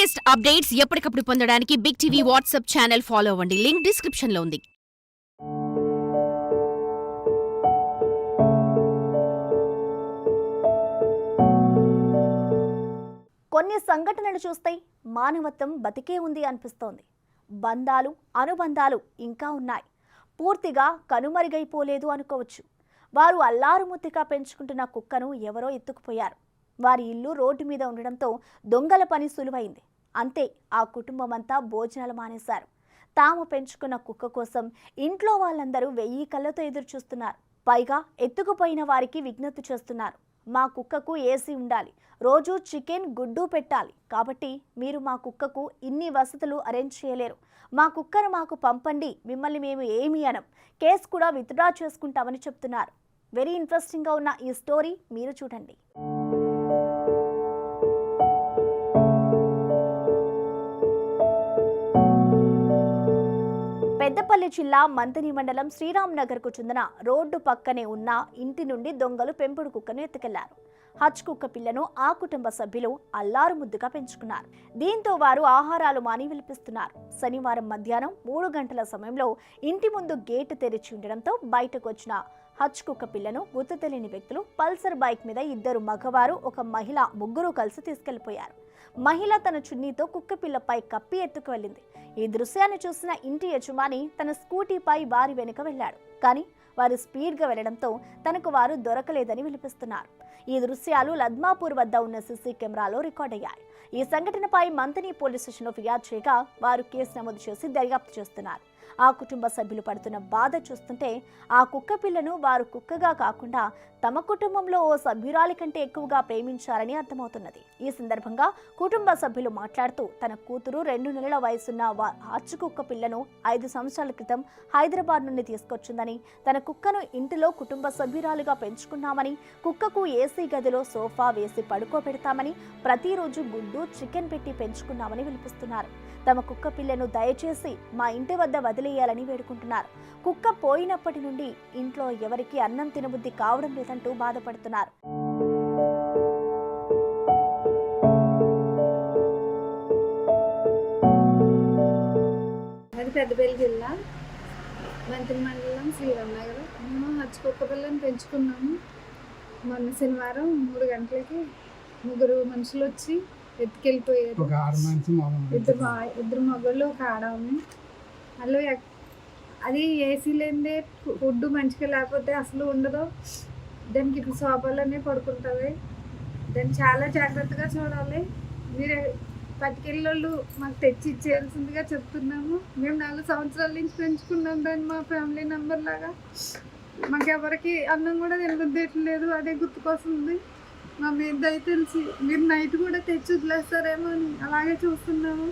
Latest updates ఎప్పటికప్పుడు పొందడానికి big TV WhatsApp channel follow అవ్వండి. లింక్ డిస్క్రిప్షన్ లో ఉంది. కొన్ని సంఘటనలు చూస్తే మానవత్వం బతికే ఉంది అనిపిస్తోంది. బంధాలు, అనుబంధాలు ఇంకా ఉన్నాయి. పూర్తిగా కనుమరుగైపోలేదు అనుకోవచ్చు. వారు అల్లారుముద్దుగా పెంచుకుంటున్న కుక్కను ఎవరో ఎత్తుకుపోయారు. వారి ఇల్లు రోడ్డు మీద ఉండడంతో దొంగల పని సులువైంది. అంతే, ఆ కుటుంబం అంతా భోజనాలు మానేశారు. తాము పెంచుకున్న కుక్క కోసం ఇంట్లో వాళ్ళందరూ 1000 కళ్ళతో ఎదురు చూస్తున్నారు. పైగా ఎత్తుకుపోయిన వారికి విజ్ఞప్తి చేస్తున్నారు. మా కుక్కకు ఏసీ ఉండాలి, రోజు చికెన్, గుడ్డు పెట్టాలి. కాబట్టి మీరు మా కుక్కకు ఇన్ని వసతులు అరేంజ్ చేయలేరు. మా కుక్కను మాకు పంపండి, మిమ్మల్ని మేము ఏమీ అనం, కేసు కూడా విత్డ్రా చేసుకుంటామని చెప్తున్నారు. వెరీ ఇంట్రెస్టింగ్గా ఉన్న ఈ స్టోరీ మీరు చూడండి. పెద్దపల్లి జిల్లా మంతని మండలం శ్రీరామ్ నగర్కు చెందిన రోడ్డు పక్కనే ఉన్న ఇంటి నుండి దొంగలు పెంపుడు కుక్కను ఎత్తుకెళ్లారు. హచ్ కుక్క పిల్లను ఆ కుటుంబ సభ్యులు అల్లారు ముద్దుగా పెంచుకున్నారు. దీంతో వారు ఆహారాలు మాని విలిపిస్తున్నారు. శనివారం మధ్యాహ్నం 3 గంటల సమయంలో ఇంటి ముందు గేటు తెరిచి ఉండడంతో బయటకు వచ్చిన హచ్ కుక్క పిల్లను గుర్తు తెలియని వ్యక్తులు పల్సర్ బైక్ మీద 2 మగవారు, 1 మహిళ, ముగ్గురు కలిసి తీసుకెళ్లిపోయారు. మహిళ తన చున్నీతో కుక్క పిల్లపై కప్పి ఎత్తుకు వెళ్ళింది. ఈ దృశ్యాన్ని చూసిన ఇంటి యజమాని తన స్కూటీపై వారి వెనుక వెళ్లాడు. కానీ వారు స్పీడ్గా వెళ్లడంతో తనకు వారు దొరకలేదని వినిపిస్తున్నారు. ఈ దృశ్యాలు లద్మాపూర్ వద్ద ఉన్న సీసీ కెమెరాలో రికార్డ్ అయ్యాయి. ఈ సంఘటనపై మంతని పోలీస్ స్టేషన్లో ఫిర్యాదు చేయగా వారు కేసు నమోదు చేసి దర్యాప్తు చేస్తున్నారు. ఆ కుటుంబ సభ్యులు పడుతున్న బాధ చూస్తుంటే ఆ కుక్క పిల్లను వారు కుక్కగా కాకుండా తమ కుటుంబంలో ఓ సభ్యురాలి కంటే ఎక్కువగా ప్రేమించారని అర్థమవుతున్నది. ఈ సందర్భంగా కుటుంబ సభ్యులు మాట్లాడుతూ తన కూతురు 2 నెలల వయసున్న హచ్ కుక్క పిల్లను 5 సంవత్సరాల క్రితం హైదరాబాద్ నుండి తీసుకొచ్చిందని, తన కుక్కను ఇంటిలో కుటుంబ సభ్యురాలుగా పెంచుకున్నామని, కుక్కకు ఏసీ గదిలో సోఫా వేసి పడుకోబెడతామని, ప్రతిరోజు గుడ్డు, చికెన్ పెట్టి పెంచుకున్నామని వినిపిస్తున్నారు. తమ కుక్క పిల్లను దయచేసి మా ఇంటి వద్ద వదిలేయాలని వేడుకుంటున్నారు. కుక్క పోయినప్పటి నుండి ఇంట్లో ఎవరికి అన్నం తినబుద్ధి కావడం లేదంటూ బాధపడుతున్నారు. అది పెద్దపల్లి జిల్లా మంత్రి మండలం శ్రీరామ్ నగర్. మేము హచ్ కుక్క పిల్లని పెంచుకున్నాము. మొన్న శనివారం 3 గంటలకి 3 మనుషులు వచ్చి ఎత్తుకెళ్ళిపోయారు. ఇద్దరు మగళ్ళు, ఒక ఆడవాళ్ళు. అలా అది ఏసీ లేనిదే ఫుడ్ మంచిగా లేకపోతే అసలు ఉండదు. దానికి ఇప్పుడు సోఫాలోనే పడుకుంటుంది. దాన్ని చాలా జాగ్రత్తగా చూడాలి. మీరు పట్టుకెళ్ళోళ్ళు మాకు తెచ్చి ఇచ్చేయాల్సిందిగా చెప్తున్నాము. మేము 4 సంవత్సరాల నుంచి పెంచుకున్నాం దాన్ని మా ఫ్యామిలీ మెంబర్ లాగా. మాకెవరికి అన్నం కూడా తినలేదు. అదే గుర్తుకొస్తుంది. మా మీద దయ తెలిసి మీరు నైట్ కూడా తెచ్చి వదిలేస్తారేమో అని అలాగే చూస్తున్నాము.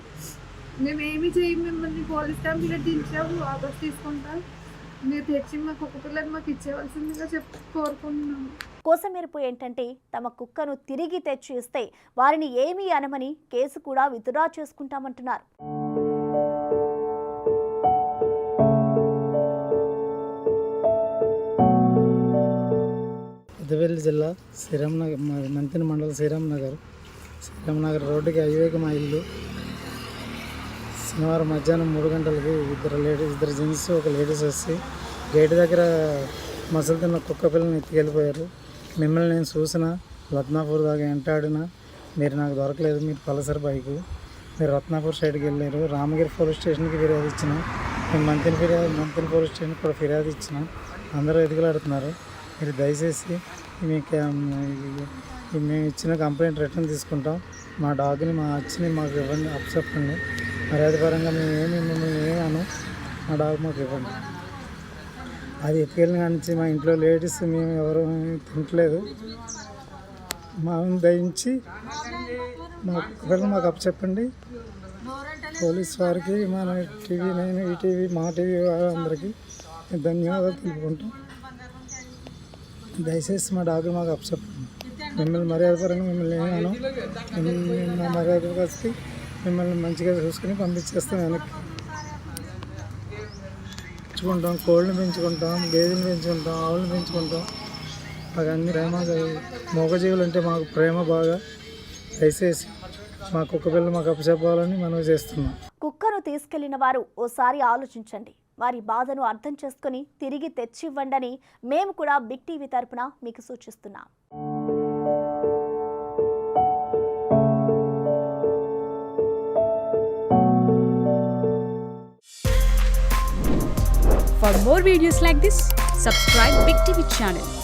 మేమేమి చేయము, మిమ్మల్ని పోలీస్ కంప్లైంట్ ఇచ్చాము, వాపస్ తీసుకుంటాం. మీరు తెచ్చి మా కుక్క పిల్లని మాకు ఇచ్చేవలసిందిగా కోరుకుంటున్నాము. కోసమెరుపు ఏంటంటే తమ కుక్కను తిరిగి తెచ్చి ఇస్తే వారిని ఏమీ అనమని కేసు కూడా విత్డ్రా చేసుకుంటామంటున్నారు. పెద్దపల్లి జిల్లా శ్రీరామ్ నగర్, మంతని మండలం శ్రీరామ్ నగర్ రోడ్డుకి హైవేకి మా ఇల్లు. శనివారం మధ్యాహ్నం 3 గంటలకి ఇద్దరు జెంట్స్, ఒక లేడీస్ వచ్చి గేటు దగ్గర మసలు తిన్న కుక్క పిల్లని ఎత్తుకెళ్ళిపోయారు. మిమ్మల్ని నేను చూసిన రత్నాపూర్ దాకా వెంటాడినా మీరు నాకు దొరకలేదు. మీరు పల్సర్ బైకు, మీరు రత్నాపూర్ సైడ్కి వెళ్ళారు. రామగిరి పోలీస్ స్టేషన్కి ఫిర్యాదు ఇచ్చిన, మేము మంతని పోలీస్ స్టేషన్కి కూడా ఫిర్యాదు ఇచ్చిన. అందరూ ఎదుగులాడుతున్నారు. మీరు దయచేసి మేము ఇచ్చిన కంప్లైంట్ రిటర్న్ తీసుకుంటాం. మా డాగ్ని, మా అచ్చిని మాకు ఇవ్వండి, అప్పచెప్పండి. మర్యాదపరంగా మిమ్మల్ని ఏమను, మా డాగ్ మాకు ఇవ్వండి. అది ఎత్తుకెళ్ళిన కానించి మా ఇంట్లో లేడీస్ మేము ఎవరు తినట్లేదు. మా దయించి మా పిల్లలు మాకు అప్పచెప్పండి. పోలీస్ వారికి, మన టీవీ 9, ఈటీవీ, మా టీవీ అందరికీ ధన్యవాదాలు తెలుపుకుంటాం. దయచేసి మా డాక్టర్ మాకు అప్పచెప్పండి. మిమ్మల్ని మర్యాదపరంగా మిమ్మల్ని ఏమను, మా మర్యాద కలిసి మిమ్మల్ని మంచిగా చూసుకుని పంపించేస్తాం. వెనక్కి పెంచుకుంటాం, కోళ్ళని పెంచుకుంటాం, గేదెలు పెంచుకుంటాం, ఆవులను పెంచుకుంటాం. మాకు అన్ని ప్రేమ, మూగజీవులు అంటే మాకు ప్రేమ బాగా. దయచేసి మా కుక్క పిల్లలు మాకు అప్పచెప్పాలని మనం చేస్తున్నాం. కుక్కను తీసుకెళ్లిన వారు ఓసారి ఆలోచించండి. వారి బాధను అర్థం చేసుకుని తిరిగి తెచ్చివ్వండని మేము కూడా బిగ్ టీవీ తరపున మీకు సూచిస్తున్నాం. For more videos like this, subscribe Big TV channel.